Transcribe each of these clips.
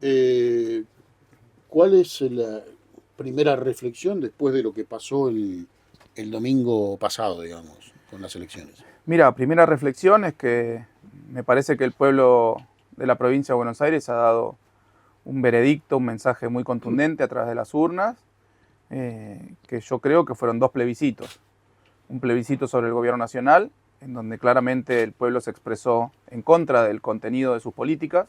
Eh, ¿Cuál es la primera reflexión después de lo que pasó el domingo pasado, digamos, con las elecciones? Mira, primera reflexión es que me parece que el pueblo de la provincia de Buenos Aires ha dado un veredicto, un mensaje muy contundente a través de las urnas, que yo creo que fueron dos plebiscitos. Un plebiscito sobre el gobierno nacional, en donde claramente el pueblo se expresó en contra del contenido de sus políticas,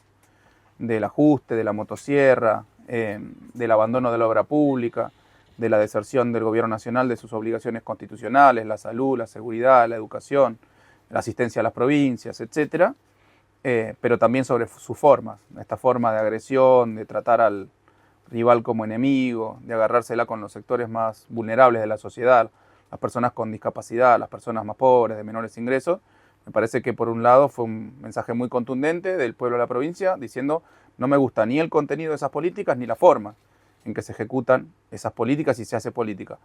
del ajuste, de la motosierra, del abandono de la obra pública, de la deserción del gobierno nacional de sus obligaciones constitucionales, la salud, la seguridad, la educación, la asistencia a las provincias, etcétera, pero también sobre sus formas, esta forma de agresión, de tratar al rival como enemigo, de agarrársela con los sectores más vulnerables de la sociedad, las personas con discapacidad, las personas más pobres, de menores ingresos. Me parece que por un lado fue un mensaje muy contundente del pueblo de la provincia diciendo no me gusta ni el contenido de esas políticas ni la forma en que se ejecutan esas políticas y se hace política.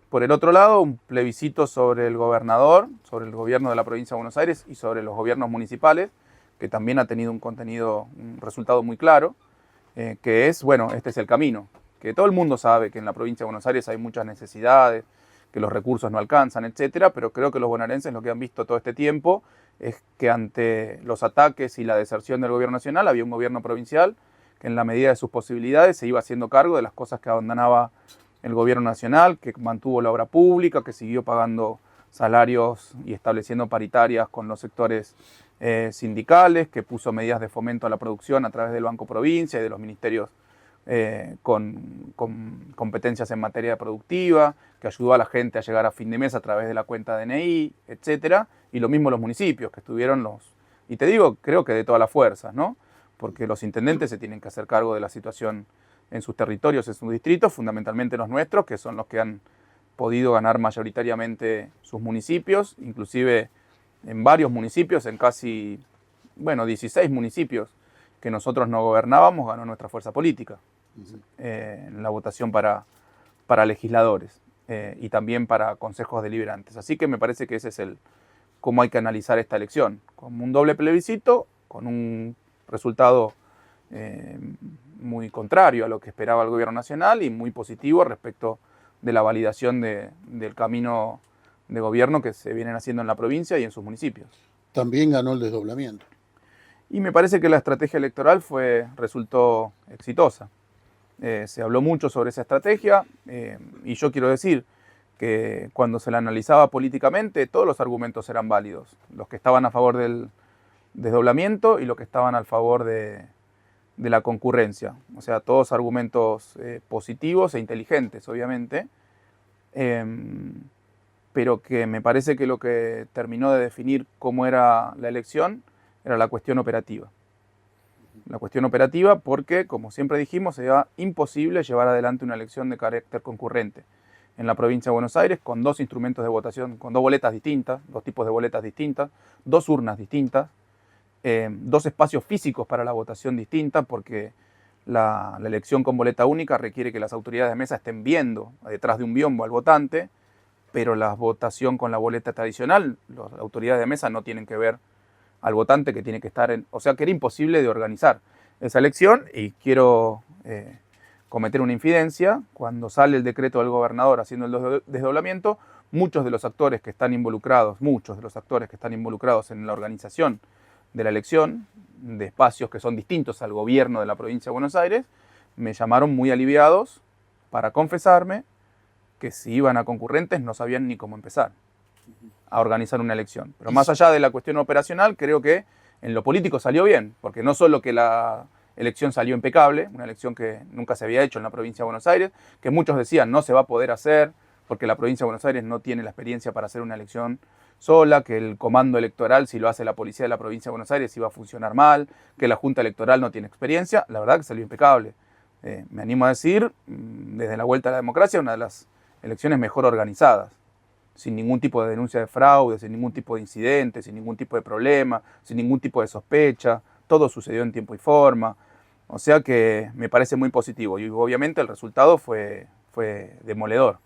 Por el otro lado, un plebiscito sobre el gobernador, sobre el gobierno de la provincia de Buenos Aires y sobre los gobiernos municipales, que también ha tenido un contenido, un resultado muy claro, que es, bueno, este es el camino, que todo el mundo sabe que en la provincia de Buenos Aires hay muchas necesidades, que los recursos no alcanzan, etcétera, pero creo que los bonaerenses lo que han visto todo este tiempo es que ante los ataques y la deserción del gobierno nacional había un gobierno provincial que en la medida de sus posibilidades se iba haciendo cargo de las cosas que abandonaba el gobierno nacional, que mantuvo la obra pública, que siguió pagando salarios y estableciendo paritarias con los sectores sindicales, que puso medidas de fomento a la producción a través del Banco Provincia y de los ministerios con competencias en materia productiva, que ayudó a la gente a llegar a fin de mes a través de la cuenta DNI, etcétera, y lo mismo los municipios, que estuvieron y te digo, creo que de todas las fuerzas, ¿no? Porque los intendentes se tienen que hacer cargo de la situación en sus territorios, en sus distritos, fundamentalmente los nuestros, que son los que han podido ganar mayoritariamente sus municipios, inclusive en varios municipios, en casi, bueno, 16 municipios que nosotros no gobernábamos, ganó nuestra fuerza política en la votación para legisladores y también para consejos deliberantes. Así que me parece que ese es cómo hay que analizar esta elección, como un doble plebiscito, con un resultado eh, muy contrario a lo que esperaba el gobierno nacional y muy positivo respecto de la validación del camino de gobierno que se vienen haciendo en la provincia y en sus municipios. También ganó el desdoblamiento. Y me parece que la estrategia electoral resultó exitosa. Se habló mucho sobre esa estrategia y yo quiero decir que cuando se la analizaba políticamente todos los argumentos eran válidos, los que estaban a favor del desdoblamiento y los que estaban a favor de la concurrencia, o sea, todos argumentos positivos e inteligentes, obviamente, eh, pero que me parece que lo que terminó de definir cómo era la elección era la cuestión operativa. La cuestión operativa porque, como siempre dijimos, era imposible llevar adelante una elección de carácter concurrente en la provincia de Buenos Aires con dos instrumentos de votación, con dos boletas distintas, dos tipos de boletas distintas, dos urnas distintas, dos espacios físicos para la votación distinta, porque la elección con boleta única requiere que las autoridades de mesa estén viendo detrás de un biombo al votante, pero la votación con la boleta tradicional, las autoridades de mesa no tienen que ver al votante que tiene que estar en... O sea que era imposible de organizar esa elección y quiero cometer una infidencia. Cuando sale el decreto del gobernador haciendo el desdoblamiento, muchos de los actores que están involucrados, en la organización de la elección, de espacios que son distintos al gobierno de la provincia de Buenos Aires, me llamaron muy aliviados para confesarme que si iban a concurrentes no sabían ni cómo empezar a organizar una elección. Pero más allá de la cuestión operacional, creo que en lo político salió bien, porque no solo que la elección salió impecable, una elección que nunca se había hecho en la provincia de Buenos Aires, que muchos decían no se va a poder hacer, porque la provincia de Buenos Aires no tiene la experiencia para hacer una elección sola, que el comando electoral, si lo hace la policía de la provincia de Buenos Aires, iba a funcionar mal, que la Junta Electoral no tiene experiencia. La verdad que salió impecable. Me animo a decir, desde la vuelta a la democracia, una de las elecciones mejor organizadas, sin ningún tipo de denuncia de fraude, sin ningún tipo de incidente, sin ningún tipo de problema, sin ningún tipo de sospecha. Todo sucedió en tiempo y forma. O sea que me parece muy positivo y obviamente el resultado fue demoledor.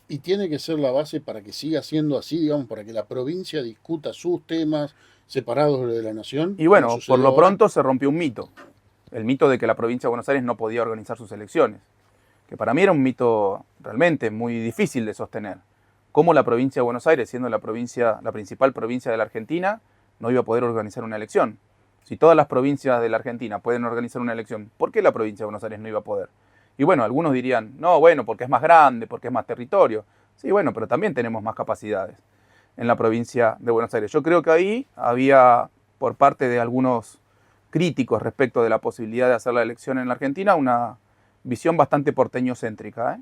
Y tiene que ser la base para que siga siendo así, digamos, para que la provincia discuta sus temas separados de la nación, Y como bueno, por sucedió lo ahora. pronto se rompió un mito. el mito de que la provincia de Buenos Aires no podía organizar sus elecciones, que para mí era un mito realmente muy difícil de sostener. ¿Cómo la provincia de Buenos Aires, siendo la principal provincia de la Argentina, no iba a poder organizar una elección? Si todas las provincias de la Argentina pueden organizar una elección, ¿por qué la provincia de Buenos Aires no iba a poder? Y bueno, algunos dirían, no, bueno, porque es más grande, porque es más territorio. Sí, bueno, pero también tenemos más capacidades en la provincia de Buenos Aires. Yo creo que ahí había, por parte de algunos críticos respecto de la posibilidad de hacer la elección en la Argentina, una visión bastante porteñocéntrica,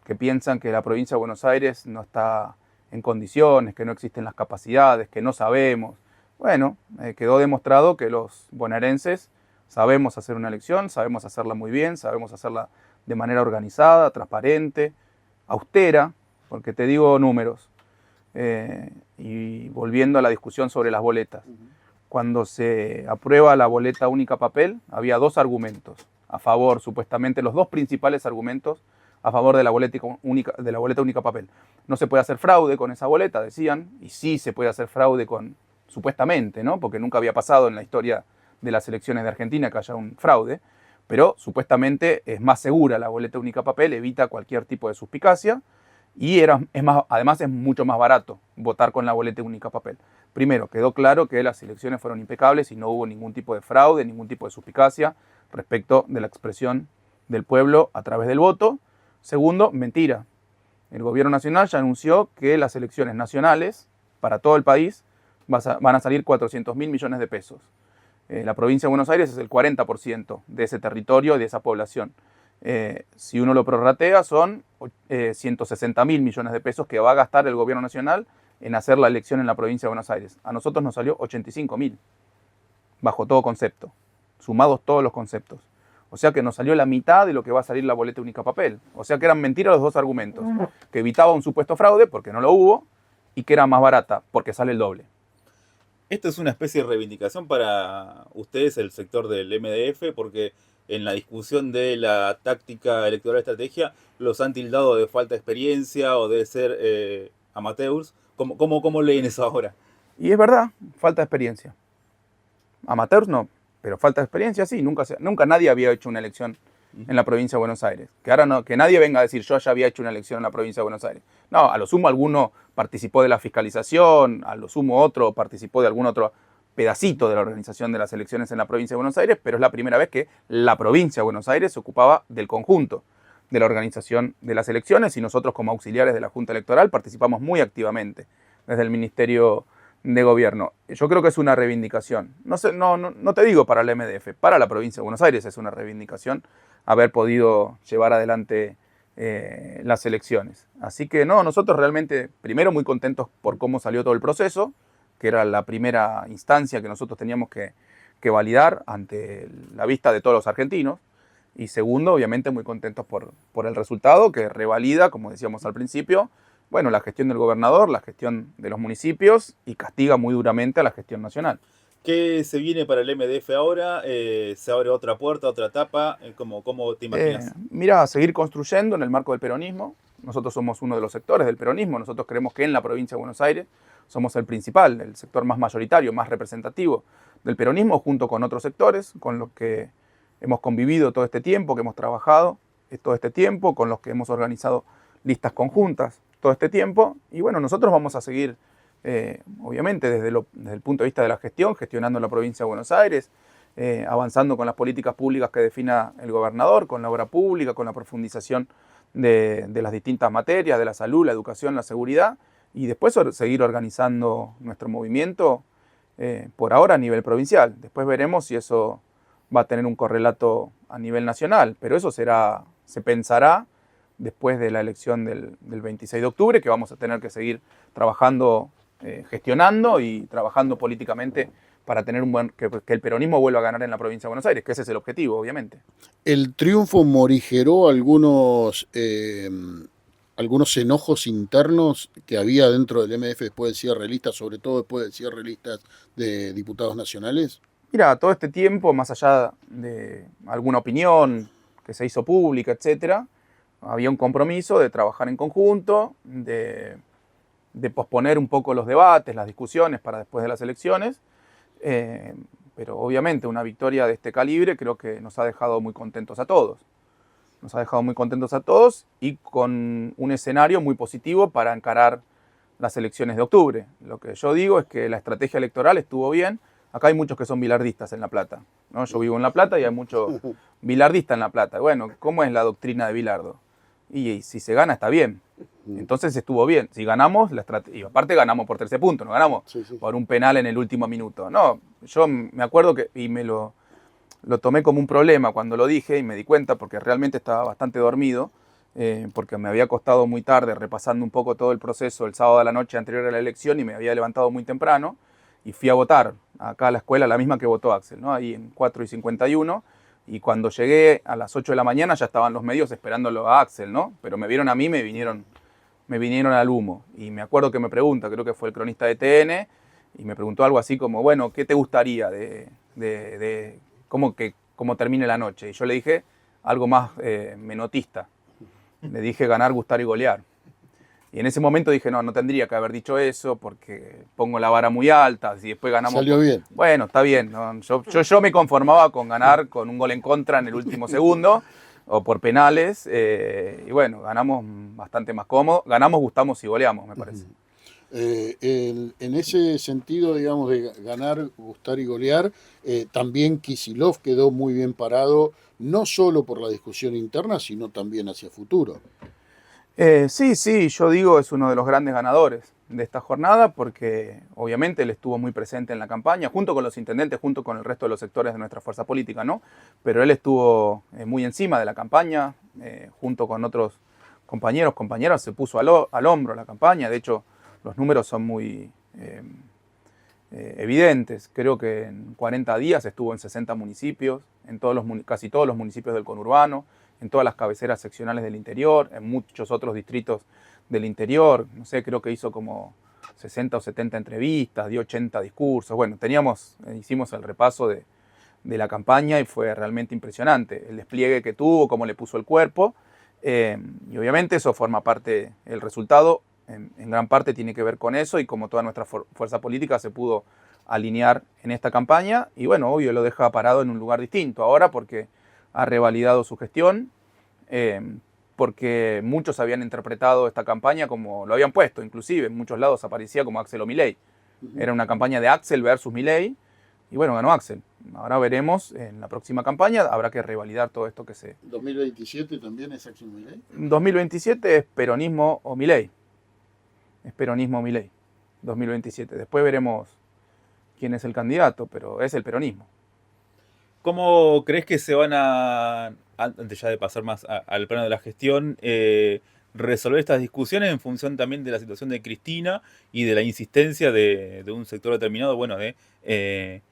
que piensan que la provincia de Buenos Aires no está en condiciones, que no existen las capacidades, que no sabemos. Bueno, quedó demostrado que los bonaerenses sabemos hacer una elección, sabemos hacerla muy bien, sabemos hacerla de manera organizada, transparente, austera, porque te digo números. Y volviendo a la discusión sobre las boletas. Cuando se aprueba la boleta única papel, había dos argumentos a favor, supuestamente los dos principales argumentos a favor de la boleta única papel. No se puede hacer fraude con esa boleta, decían, y sí se puede hacer fraude con, supuestamente, ¿no? Porque nunca había pasado en la historia de las elecciones de Argentina que haya un fraude, pero supuestamente es más segura la boleta única papel, evita cualquier tipo de suspicacia, y además es mucho más barato votar con la boleta única papel. Primero, quedó claro que las elecciones fueron impecables y no hubo ningún tipo de fraude, ningún tipo de suspicacia respecto de la expresión del pueblo a través del voto. Segundo, mentira. El gobierno nacional ya anunció que las elecciones nacionales para todo el país van a salir 400.000 millones de pesos. La provincia de Buenos Aires es el 40% de ese territorio y de esa población. Si uno lo prorratea, son 160.000 millones de pesos que va a gastar el gobierno nacional en hacer la elección en la provincia de Buenos Aires. A nosotros nos salió 85.000, bajo todo concepto, sumados todos los conceptos. O sea que nos salió la mitad de lo que va a salir la boleta única papel. O sea que eran mentiras los dos argumentos. Que evitaba un supuesto fraude, porque no lo hubo, y que era más barata, porque sale el doble. Esto es una especie de reivindicación para ustedes, el sector del MDF, porque en la discusión de la táctica electoral estrategia los han tildado de falta de experiencia o de ser amateurs. ¿Cómo leen eso ahora? Y es verdad, falta de experiencia. Amateurs no, pero falta de experiencia sí. Nunca nadie había hecho una elección en la provincia de Buenos Aires. Que ahora no, que nadie venga a decir yo ya había hecho una elección en la provincia de Buenos Aires. No, a lo sumo alguno participó de la fiscalización, a lo sumo otro participó de algún otro pedacito de la organización de las elecciones en la provincia de Buenos Aires, pero es la primera vez que la provincia de Buenos Aires se ocupaba del conjunto de la organización de las elecciones y nosotros como auxiliares de la Junta Electoral participamos muy activamente desde el Ministerio de Gobierno. Yo creo que es una reivindicación. No te digo para el MDF, para la provincia de Buenos Aires es una reivindicación haber podido llevar adelante las elecciones. Así que no, nosotros realmente, primero muy contentos por cómo salió todo el proceso, que era la primera instancia que nosotros teníamos que validar ante la vista de todos los argentinos. Y segundo, obviamente muy contentos por el resultado que revalida, como decíamos al principio, bueno, la gestión del gobernador, la gestión de los municipios y castiga muy duramente a la gestión nacional. ¿Qué se viene para el MDF ahora? ¿Se abre otra puerta, otra etapa? ¿Cómo te imaginas? Mira, seguir construyendo en el marco del peronismo. Nosotros somos uno de los sectores del peronismo. Nosotros creemos que en la provincia de Buenos Aires somos el principal, el sector más mayoritario, más representativo del peronismo, junto con otros sectores con los que hemos convivido todo este tiempo, que hemos trabajado todo este tiempo, con los que hemos organizado listas conjuntas todo este tiempo. Y bueno, nosotros vamos a seguir, obviamente, desde el punto de vista de la gestión, gestionando la provincia de Buenos Aires, avanzando con las políticas públicas que defina el gobernador, con la obra pública, con la profundización de las distintas materias, de la salud, la educación, la seguridad, y después seguir organizando nuestro movimiento, por ahora a nivel provincial. Después veremos si eso va a tener un correlato a nivel nacional, pero eso se pensará después de la elección del 26 de octubre, que vamos a tener que seguir trabajando, gestionando y trabajando políticamente para tener que el peronismo vuelva a ganar en la provincia de Buenos Aires, que ese es el objetivo, obviamente. El triunfo morigeró algunos enojos internos que había dentro del MDF después del cierre de listas, sobre todo después del cierre de listas de diputados nacionales. Mira, todo este tiempo, más allá de alguna opinión que se hizo pública, etcétera, había un compromiso de trabajar en conjunto, de posponer un poco los debates, las discusiones para después de las elecciones, pero obviamente una victoria de este calibre creo que nos ha dejado muy contentos a todos. Nos ha dejado muy contentos a todos y con un escenario muy positivo para encarar las elecciones de octubre. Lo que yo digo es que la estrategia electoral estuvo bien. Acá hay muchos que son bilardistas en La Plata, ¿no? Yo vivo en La Plata y hay muchos bilardistas en La Plata. Bueno, ¿cómo es la doctrina de Bilardo? Y si se gana, está bien. Entonces estuvo bien. Si ganamos, y aparte ganamos por 13 puntos, no ganamos por un penal en el último minuto. No, yo me acuerdo que, y me lo tomé como un problema cuando lo dije y me di cuenta porque realmente estaba bastante dormido, porque me había acostado muy tarde repasando un poco todo el proceso el sábado de la noche anterior a la elección y me había levantado muy temprano y fui a votar acá a la escuela, la misma que votó Axel, ¿no? Ahí en 4:51, y cuando llegué a las 8 de la mañana ya estaban los medios esperándolo a Axel, ¿no? Pero me vieron a mí, me vinieron al humo. Y me acuerdo que me pregunta, creo que fue el cronista de TN, y me preguntó algo así como, bueno, ¿qué te gustaría de cómo termine la noche? Y yo le dije algo más menotista. Le dije ganar, gustar y golear. Y en ese momento dije, no tendría que haber dicho eso porque pongo la vara muy alta. Si después ganamos... Salió bien. Bueno, está bien. ¿No? Yo me conformaba con ganar con un gol en contra en el último segundo o por penales. Y bueno, ganamos bastante más cómodo. Ganamos, gustamos y goleamos, me parece. En ese sentido, digamos, de ganar, gustar y golear, también Kicillof quedó muy bien parado, no solo por la discusión interna, sino también hacia futuro. Sí, yo digo es uno de los grandes ganadores de esta jornada porque obviamente él estuvo muy presente en la campaña, junto con los intendentes, junto con el resto de los sectores de nuestra fuerza política, ¿no? Pero él estuvo muy encima de la campaña, junto con otros compañeras, se puso al hombro la campaña. De hecho, los números son muy evidentes. Creo que en 40 días estuvo en 60 municipios, en casi todos los municipios del conurbano, en todas las cabeceras seccionales del interior, en muchos otros distritos del interior. No sé, creo que hizo como 60 o 70 entrevistas, dio 80 discursos. Bueno, hicimos el repaso de la campaña y fue realmente impresionante el despliegue que tuvo, cómo le puso el cuerpo. Y obviamente eso forma parte, el resultado en gran parte tiene que ver con eso y como toda nuestra fuerza política se pudo alinear en esta campaña. Y bueno, obvio lo deja parado en un lugar distinto ahora porque ha revalidado su gestión, porque muchos habían interpretado esta campaña como lo habían puesto, inclusive en muchos lados aparecía como Axel o Milei. Era una campaña de Axel versus Milei, y bueno, ganó Axel. Ahora veremos, en la próxima campaña habrá que revalidar todo esto que se... ¿2027 también es Axel Milei? 2027 es peronismo o Milei. Es peronismo o Milei. 2027. Después veremos quién es el candidato, pero es el peronismo. ¿Cómo crees que se van antes ya de pasar más al plano de la gestión, resolver estas discusiones en función también de la situación de Cristina y de la insistencia de un sector determinado, bueno, de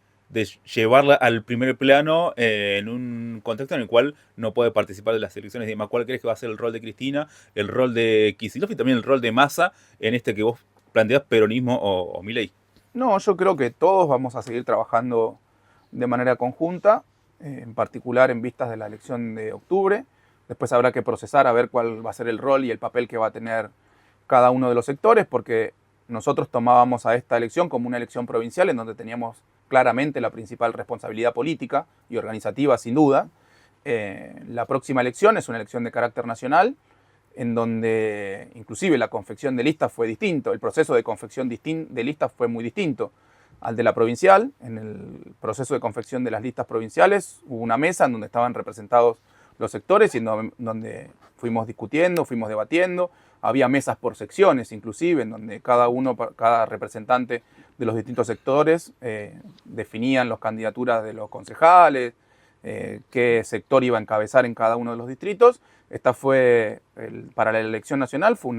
llevarla al primer plano en un contexto en el cual no puede participar de las elecciones y demás? ¿Cuál crees que va a ser el rol de Cristina, el rol de Kicillof y también el rol de Massa en este que vos planteás, peronismo o Milei? No, yo creo que todos vamos a seguir trabajando de manera conjunta, en particular en vistas de la elección de octubre. Después habrá que procesar a ver cuál va a ser el rol y el papel que va a tener cada uno de los sectores, porque nosotros tomábamos a esta elección como una elección provincial en donde teníamos claramente la principal responsabilidad política y organizativa, sin duda. La próxima elección es una elección de carácter nacional, en donde inclusive la confección de listas fue distinto, el proceso de confección de listas fue muy distinto al de la provincial. En el proceso de confección de las listas provinciales hubo una mesa en donde estaban representados los sectores y en donde fuimos discutiendo, fuimos debatiendo. Había mesas por secciones inclusive, en donde cada representante de los distintos sectores definían las candidaturas de los concejales, qué sector iba a encabezar en cada uno de los distritos. Esta fue, para la elección nacional, fue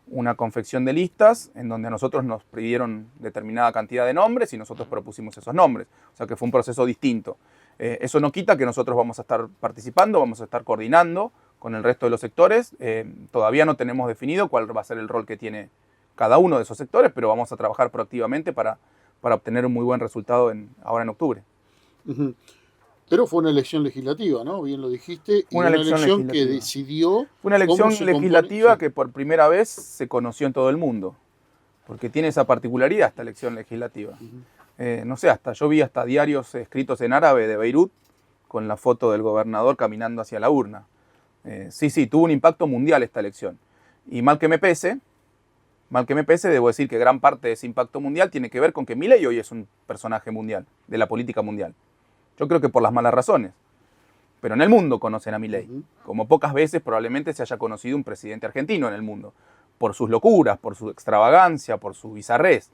una confección de listas en donde a nosotros nos pidieron determinada cantidad de nombres y nosotros propusimos esos nombres. O sea que fue un proceso distinto. Eso no quita que nosotros vamos a estar participando, vamos a estar coordinando con el resto de los sectores. Todavía no tenemos definido cuál va a ser el rol que tiene cada uno de esos sectores, pero vamos a trabajar proactivamente para obtener un muy buen resultado ahora en octubre. Uh-huh. Pero fue una elección legislativa, ¿no? Bien lo dijiste. Y una elección que decidió... Fue una elección legislativa que por primera vez se conoció en todo el mundo, porque tiene esa particularidad esta elección legislativa. Uh-huh. No sé, yo vi hasta diarios escritos en árabe de Beirut con la foto del gobernador caminando hacia la urna. Sí, tuvo un impacto mundial esta elección. Y mal que me pese, debo decir que gran parte de ese impacto mundial tiene que ver con que Milei hoy es un personaje mundial, de la política mundial. Yo creo que por las malas razones. Pero en el mundo conocen a Milei. Como pocas veces probablemente se haya conocido un presidente argentino en el mundo. Por sus locuras, por su extravagancia, por su bizarrez,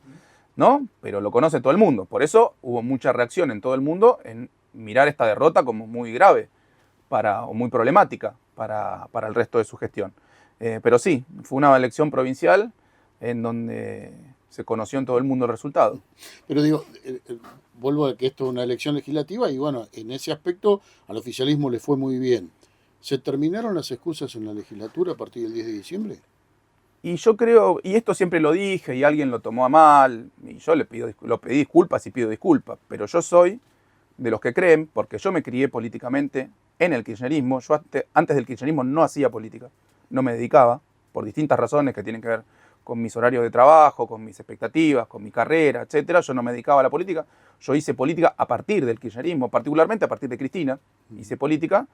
¿no? Pero lo conoce todo el mundo. Por eso hubo mucha reacción en todo el mundo en mirar esta derrota como muy grave o muy problemática para el resto de su gestión. Pero sí, fue una elección provincial en donde se conoció en todo el mundo el resultado. Pero digo, vuelvo a que esto es una elección legislativa y bueno, en ese aspecto al oficialismo le fue muy bien. ¿Se terminaron las excusas en la legislatura a partir del 10 de diciembre? Y yo creo, y esto siempre lo dije y alguien lo tomó a pedí disculpas y pido disculpas, pero yo soy de los que creen, porque yo me crié políticamente en el kirchnerismo, yo antes del kirchnerismo no hacía política, no me dedicaba, por distintas razones que tienen que ver con mis horarios de trabajo, con mis expectativas, con mi carrera, etcétera. Yo no me dedicaba a la política, yo hice política a partir del kirchnerismo, particularmente a partir de Cristina, hice política,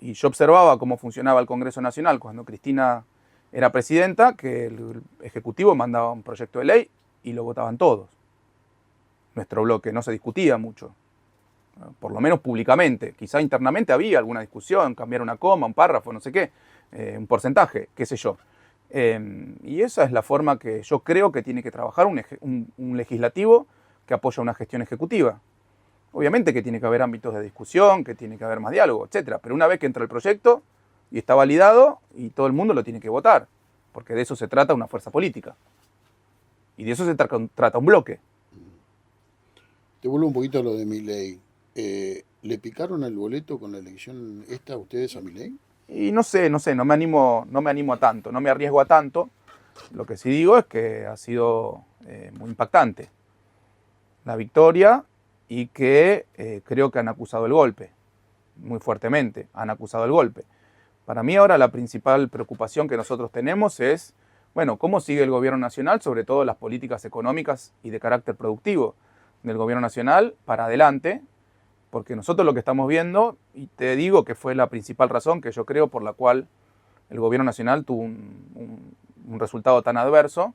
y yo observaba cómo funcionaba el Congreso Nacional cuando Cristina era presidenta, que el Ejecutivo mandaba un proyecto de ley y lo votaban todos. Nuestro bloque no se discutía mucho, por lo menos públicamente. Quizá internamente había alguna discusión, cambiar una coma, un párrafo, no sé qué, un porcentaje, qué sé yo. Y esa es la forma que yo creo que tiene que trabajar un legislativo que apoya una gestión ejecutiva. Obviamente que tiene que haber ámbitos de discusión, que tiene que haber más diálogo, etcétera. Pero una vez que entra el proyecto y está validado, y todo el mundo lo tiene que votar, porque de eso se trata una fuerza política. Y de eso se trata un bloque. Te vuelvo un poquito a lo de Milei. ¿Le picaron el boleto con la elección esta a ustedes a Milei? Y no sé, no me animo a tanto, no me arriesgo a tanto. Lo que sí digo es que ha sido muy impactante la victoria y que creo que han acusado el golpe, muy fuertemente, han acusado el golpe. Para mí ahora la principal preocupación que nosotros tenemos es, bueno, cómo sigue el gobierno nacional, sobre todo las políticas económicas y de carácter productivo del gobierno nacional para adelante, porque nosotros lo que estamos viendo, y te digo que fue la principal razón que yo creo por la cual el gobierno nacional tuvo un resultado tan adverso,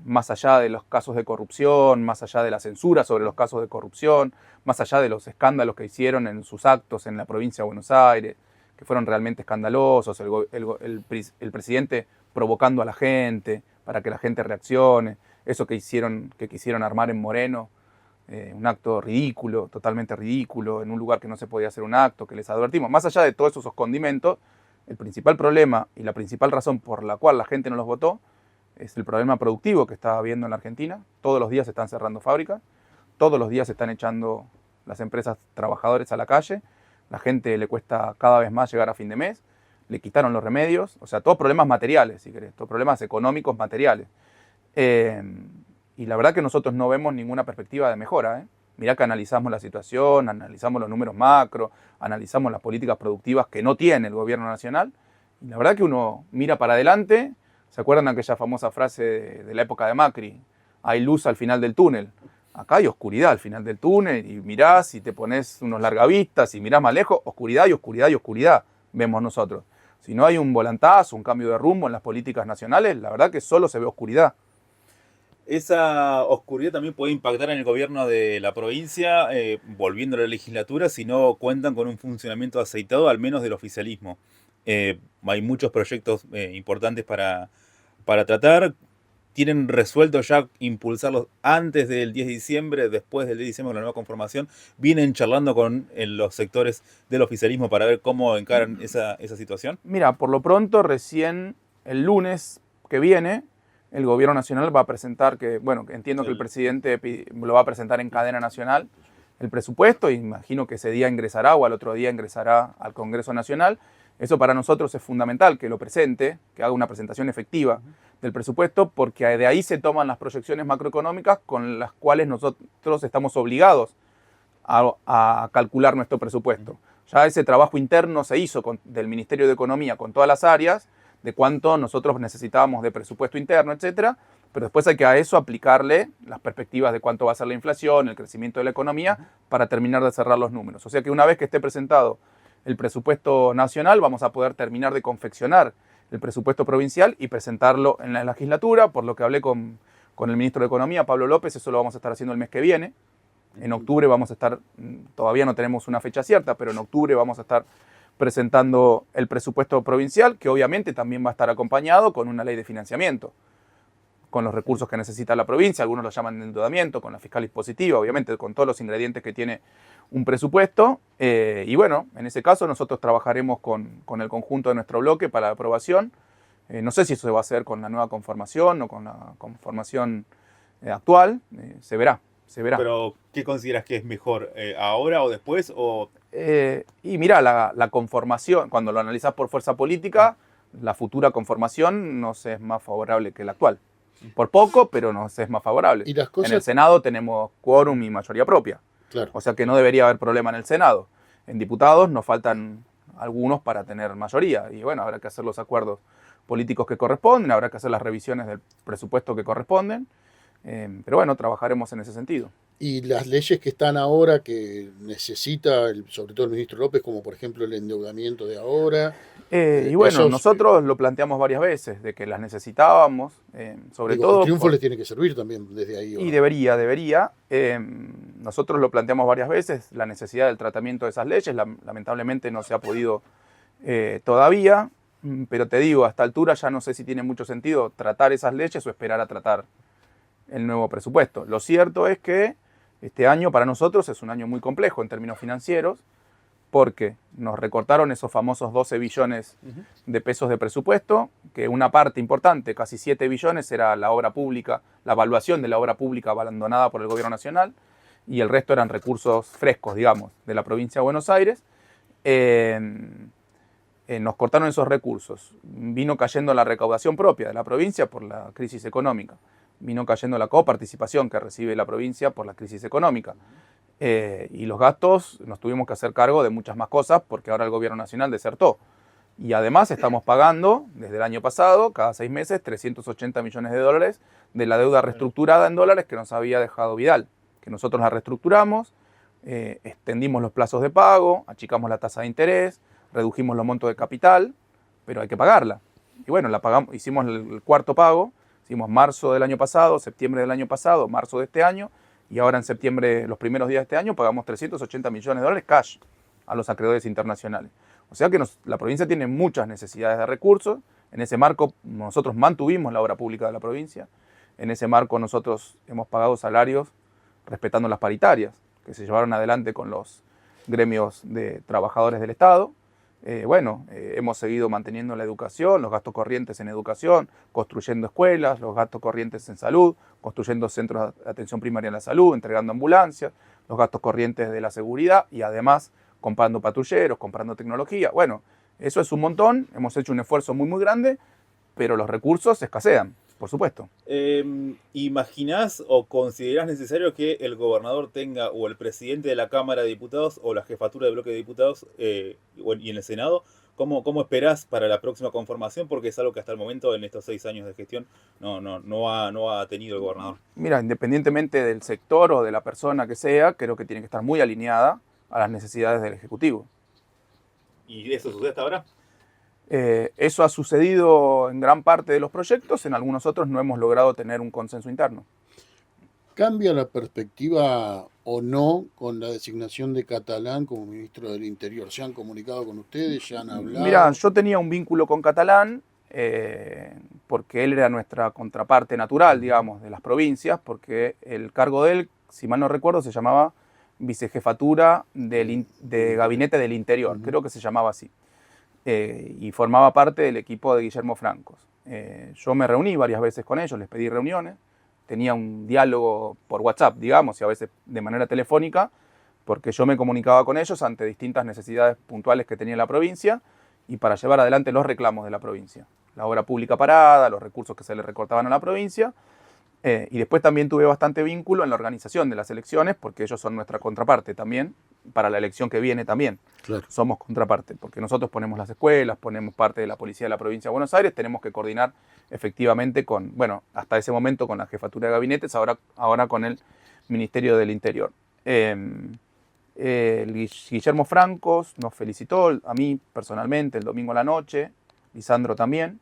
más allá de los casos de corrupción, más allá de la censura sobre los casos de corrupción, más allá de los escándalos que hicieron en sus actos en la provincia de Buenos Aires, que fueron realmente escandalosos, el presidente provocando a la gente para que la gente reaccione, eso que quisieron armar en Moreno, un acto ridículo, totalmente ridículo, en un lugar que no se podía hacer un acto, que les advertimos. Más allá de todos esos condimentos, el principal problema y la principal razón por la cual la gente no los votó es el problema productivo que está habiendo en la Argentina. Todos los días se están cerrando fábricas, todos los días se están echando las empresas trabajadores a la calle, la gente le cuesta cada vez más llegar a fin de mes, le quitaron los remedios, o sea, todos problemas materiales, si querés, todos problemas económicos materiales. Y la verdad que nosotros no vemos ninguna perspectiva de mejora. Mirá que analizamos la situación, analizamos los números macro, analizamos las políticas productivas que no tiene el gobierno nacional, y la verdad que uno mira para adelante. ¿Se acuerdan de aquella famosa frase de la época de Macri? Hay luz al final del túnel. Acá hay oscuridad al final del túnel, y mirás y te pones unos largavistas y mirás más lejos, oscuridad y oscuridad y oscuridad, vemos nosotros. Si no hay un volantazo, un cambio de rumbo en las políticas nacionales, la verdad que solo se ve oscuridad. Esa oscuridad también puede impactar en el gobierno de la provincia, volviendo a la legislatura, si no cuentan con un funcionamiento aceitado, al menos del oficialismo. Hay muchos proyectos importantes para tratar. ¿Tienen resuelto ya impulsarlos antes del 10 de diciembre, después del 10 de diciembre con la nueva conformación? ¿Vienen charlando con los sectores del oficialismo para ver cómo encaran esa situación? Mira, por lo pronto, recién el lunes que viene, el gobierno nacional va a presentar, entiendo que el presidente lo va a presentar en cadena nacional, el presupuesto, y imagino que ese día ingresará o al otro día ingresará al Congreso Nacional. Eso para nosotros es fundamental, que lo presente, que haga una presentación efectiva del presupuesto, porque de ahí se toman las proyecciones macroeconómicas con las cuales nosotros estamos obligados a calcular nuestro presupuesto. Ya ese trabajo interno se hizo del Ministerio de Economía con todas las áreas, de cuánto nosotros necesitábamos de presupuesto interno, etcétera, pero después hay que a eso aplicarle las perspectivas de cuánto va a ser la inflación, el crecimiento de la economía, para terminar de cerrar los números. O sea que una vez que esté presentado el presupuesto nacional, vamos a poder terminar de confeccionar el presupuesto provincial y presentarlo en la legislatura, por lo que hablé con el ministro de Economía, Pablo López. Eso lo vamos a estar haciendo el mes que viene. En octubre vamos a estar, todavía no tenemos una fecha cierta, pero en octubre vamos a estar presentando el presupuesto provincial, que obviamente también va a estar acompañado con una ley de financiamiento, con los recursos que necesita la provincia, algunos lo llaman de endeudamiento, con la fiscal dispositiva, obviamente con todos los ingredientes que tiene un presupuesto. Y bueno, en ese caso nosotros trabajaremos con el conjunto de nuestro bloque para la aprobación. No sé si eso se va a hacer con la nueva conformación o con la conformación actual, se verá. Pero, ¿qué consideras que es mejor? ¿Ahora o después? Y mira, la conformación, cuando lo analizás por fuerza política, la futura conformación nos es más favorable que la actual. Por poco, pero nos es más favorable. ¿Y las cosas? En el Senado tenemos quórum y mayoría propia. Claro. O sea que no debería haber problema en el Senado. En diputados nos faltan algunos para tener mayoría. Y bueno, habrá que hacer los acuerdos políticos que corresponden, habrá que hacer las revisiones del presupuesto que corresponden. Pero bueno, trabajaremos en ese sentido. Y las leyes que están ahora, que necesita, sobre todo el ministro López, como por ejemplo el endeudamiento de ahora. Y bueno, nosotros lo planteamos varias veces, de que las necesitábamos, sobre todo... El triunfo les tiene que servir también desde ahí. Y debería. Nosotros lo planteamos varias veces, la necesidad del tratamiento de esas leyes. Lamentablemente no se ha podido todavía, pero te digo, a esta altura ya no sé si tiene mucho sentido tratar esas leyes o esperar a tratar el nuevo presupuesto. Lo cierto es que este año para nosotros es un año muy complejo en términos financieros, porque nos recortaron esos famosos 12 billones de pesos de presupuesto, que una parte importante, casi 7 billones, era la obra pública, la evaluación de la obra pública abandonada por el gobierno nacional, y el resto eran recursos frescos, digamos, de la provincia de Buenos Aires. Nos cortaron esos recursos. Vino cayendo la recaudación propia de la provincia por la crisis económica. Vino cayendo la coparticipación que recibe la provincia por la crisis económica. Y los gastos nos tuvimos que hacer cargo de muchas más cosas porque ahora el gobierno nacional desertó. Y además estamos pagando, desde el año pasado, cada 6 meses, 380 millones de dólares de la deuda reestructurada en dólares que nos había dejado Vidal. Que nosotros la reestructuramos, extendimos los plazos de pago, achicamos la tasa de interés, redujimos los montos de capital, pero hay que pagarla. Y bueno, la pagamos, hicimos el cuarto pago. Hicimos marzo del año pasado, septiembre del año pasado, marzo de este año, y ahora en septiembre, los primeros días de este año, pagamos 380 millones de dólares cash a los acreedores internacionales. O sea que la provincia tiene muchas necesidades de recursos. En ese marco nosotros mantuvimos la obra pública de la provincia. En ese marco nosotros hemos pagado salarios respetando las paritarias que se llevaron adelante con los gremios de trabajadores del Estado. Hemos seguido manteniendo la educación, los gastos corrientes en educación, construyendo escuelas, los gastos corrientes en salud, construyendo centros de atención primaria en la salud, entregando ambulancias, los gastos corrientes de la seguridad y además comprando patrulleros, comprando tecnología. Bueno, eso es un montón, hemos hecho un esfuerzo muy grande, pero los recursos escasean, por supuesto. ¿Imaginás o considerás necesario que el gobernador tenga, o el presidente de la Cámara de Diputados, o la jefatura del bloque de diputados, y en el Senado, cómo esperás para la próxima conformación? Porque es algo que hasta el momento, en estos 6 años de gestión, no ha tenido el gobernador. Mira, independientemente del sector o de la persona que sea, creo que tiene que estar muy alineada a las necesidades del Ejecutivo. ¿Y eso sucede hasta ahora? Eso ha sucedido en gran parte de los proyectos, en algunos otros no hemos logrado tener un consenso interno. ¿Cambia la perspectiva o no con la designación de Catalán como ministro del Interior? ¿Se han comunicado con ustedes? ¿Ya han hablado? Mira, yo tenía un vínculo con Catalán porque él era nuestra contraparte natural, digamos, de las provincias, porque el cargo de él, si mal no recuerdo, se llamaba Vicejefatura de Gabinete del Interior, creo que se llamaba así. Y formaba parte del equipo de Guillermo Francos. Yo me reuní varias veces con ellos, les pedí reuniones, tenía un diálogo por WhatsApp, digamos, y a veces de manera telefónica, porque yo me comunicaba con ellos ante distintas necesidades puntuales que tenía la provincia y para llevar adelante los reclamos de la provincia. La obra pública parada, los recursos que se le recortaban a la provincia. Y después también tuve bastante vínculo en la organización de las elecciones, porque ellos son nuestra contraparte también, para la elección que viene también. Claro. Somos contraparte, porque nosotros ponemos las escuelas, ponemos parte de la policía de la provincia de Buenos Aires, tenemos que coordinar efectivamente con, bueno, hasta ese momento con la jefatura de gabinetes, ahora con el Ministerio del Interior. Guillermo Francos nos felicitó, a mí personalmente, el domingo a la noche, Lisandro también.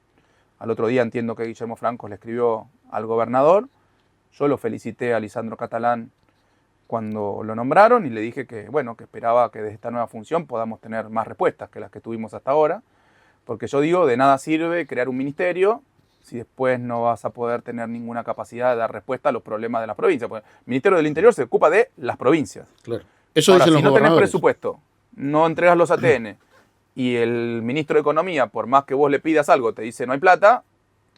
Al otro día entiendo que Guillermo Francos le escribió al gobernador. Yo lo felicité a Lisandro Catalán cuando lo nombraron y le dije que, bueno, que esperaba que desde esta nueva función podamos tener más respuestas que las que tuvimos hasta ahora, porque yo digo, de nada sirve crear un ministerio si después no vas a poder tener ninguna capacidad de dar respuesta a los problemas de las provincias. Porque el Ministerio del Interior se ocupa de las provincias. Claro. Eso Ahora, dicen si los no tenés gobernadores. presupuesto, no entregas los ATN y el ministro de Economía, por más que vos le pidas algo, te dice no hay plata,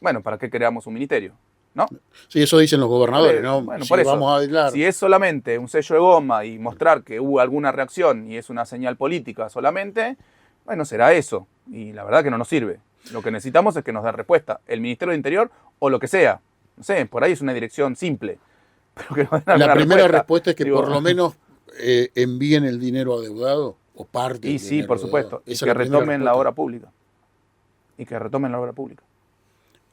bueno, ¿para qué creamos un ministerio? ¿No? Sí, eso dicen los gobernadores, ¿no? Bueno, Si por eso, vamos a aislar. si es solamente un sello de goma y mostrar que hubo alguna reacción y es una señal política solamente, bueno, será eso. Y la verdad que no nos sirve. Lo que necesitamos es que nos dé respuesta el Ministerio de Interior o lo que sea. No sé, por ahí es una dirección simple. Pero que nos den La alguna primera respuesta es que Digo, por lo menos envíen el dinero adeudado o parte y del sí, dinero por adeudado. supuesto. Y Esa es que la primera retomen la respuesta. obra pública. Y que retomen la obra pública.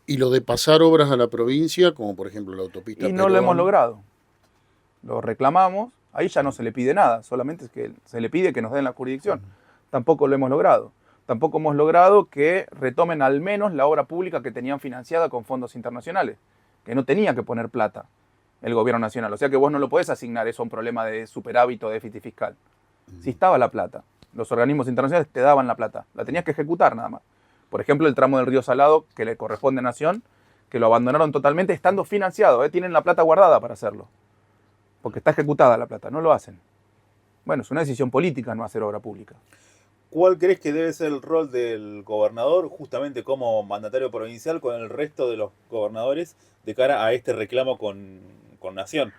Y lo de pasar obras a la provincia, como por ejemplo la autopista Y no lo Perón. hemos logrado. Lo reclamamos, ahí ya no se le pide nada, solamente es que se le pide que nos den la jurisdicción. Tampoco lo hemos logrado. Tampoco hemos logrado que retomen al menos la obra pública que tenían financiada con fondos internacionales, que no tenía que poner plata el gobierno nacional. O sea que vos no lo podés asignar eso a un problema de superávit o déficit fiscal. Si estaba la plata, los organismos internacionales te daban la plata, la tenías que ejecutar nada más. Por ejemplo, el tramo del río Salado, que le corresponde a Nación, que lo abandonaron totalmente estando financiado, tienen la plata guardada para hacerlo, porque está ejecutada la plata, no lo hacen. Bueno, es una decisión política no hacer obra pública. ¿Cuál crees que debe ser el rol del gobernador, justamente como mandatario provincial, con el resto de los gobernadores de cara a este reclamo con Nación?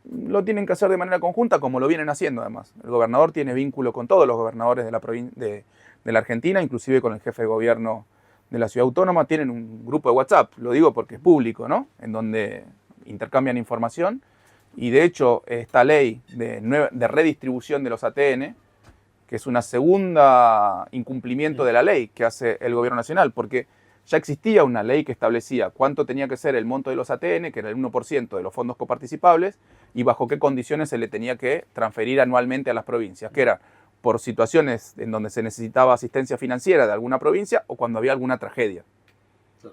Lo tienen que hacer de manera conjunta, como lo vienen haciendo además. El gobernador tiene vínculo con todos los gobernadores de la Argentina, inclusive con el jefe de gobierno de la ciudad autónoma. Tienen un grupo de WhatsApp, lo digo porque es público, ¿no? En donde intercambian información. Y de hecho, esta ley de redistribución de los ATN, que es una segunda incumplimiento de la ley que hace el gobierno nacional, porque ya existía una ley que establecía cuánto tenía que ser el monto de los ATN, que era el 1% de los fondos coparticipables, y bajo qué condiciones se le tenía que transferir anualmente a las provincias, que era por situaciones en donde se necesitaba asistencia financiera de alguna provincia o cuando había alguna tragedia.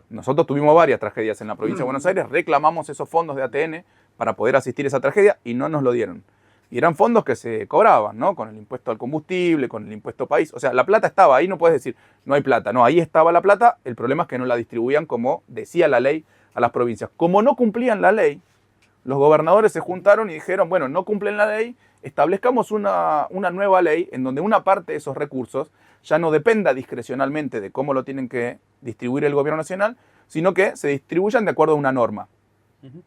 Nosotros tuvimos varias tragedias en la provincia de Buenos Aires, reclamamos esos fondos de ATN para poder asistir a esa tragedia y no nos lo dieron. Y eran fondos que se cobraban, ¿no? Con el impuesto al combustible, con el impuesto país. O sea, la plata estaba ahí, no puedes decir, no hay plata. No, ahí estaba la plata, el problema es que no la distribuían como decía la ley a las provincias. Como no cumplían la ley, los gobernadores se juntaron y dijeron, bueno, no cumplen la ley, establezcamos una nueva ley en donde una parte de esos recursos ya no dependa discrecionalmente de cómo lo tienen que distribuir el gobierno nacional, sino que se distribuyan de acuerdo a una norma.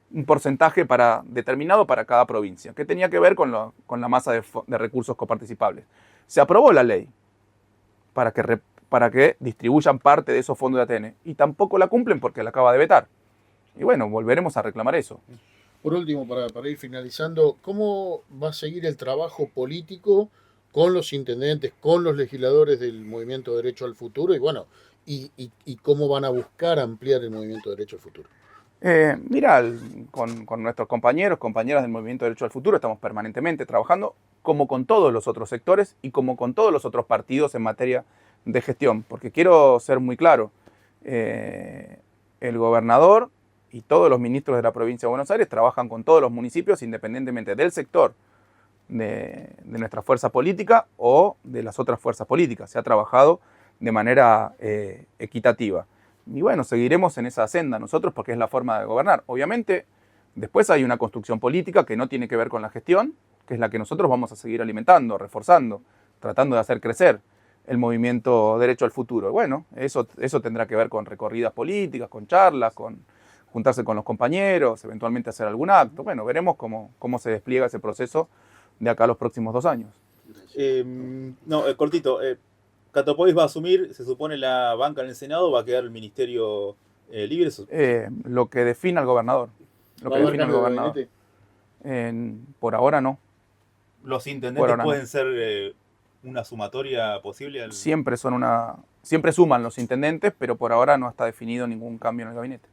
Un porcentaje determinado para cada provincia, que tenía que ver con la masa de recursos coparticipables. Se aprobó la ley para que distribuyan parte de esos fondos de ATN y tampoco la cumplen porque la acaba de vetar. Y bueno, volveremos a reclamar eso. Por último, para ir finalizando, ¿cómo va a seguir el trabajo político con los intendentes, con los legisladores del Movimiento Derecho al Futuro? Y bueno, y cómo van a buscar ampliar el Movimiento Derecho al Futuro. Mira, con nuestros compañeras del Movimiento Derecho al Futuro estamos permanentemente trabajando, como con todos los otros sectores y como con todos los otros partidos en materia de gestión, porque quiero ser muy claro, el gobernador y todos los ministros de la provincia de Buenos Aires trabajan con todos los municipios independientemente del sector de nuestra fuerza política o de las otras fuerzas políticas. Se ha trabajado de manera equitativa. Y bueno, seguiremos en esa senda nosotros porque es la forma de gobernar. Obviamente, después hay una construcción política que no tiene que ver con la gestión, que es la que nosotros vamos a seguir alimentando, reforzando, tratando de hacer crecer el movimiento Derecho al Futuro. Y bueno, eso tendrá que ver con recorridas políticas, con charlas, con juntarse con los compañeros, eventualmente hacer algún acto. Bueno, veremos cómo se despliega ese proceso de acá a los próximos 2 años. Cortito. Catopois va a asumir, se supone, la banca en el Senado, va a quedar el ministerio libre. Lo que defina el gobernador. lo ¿Va que a haber define el cambio de gobernador. gabinete? Por ahora no. ¿Los Por intendentes ahora no. pueden ser una sumatoria posible? Siempre suman los intendentes, pero por ahora no está definido ningún cambio en el gabinete.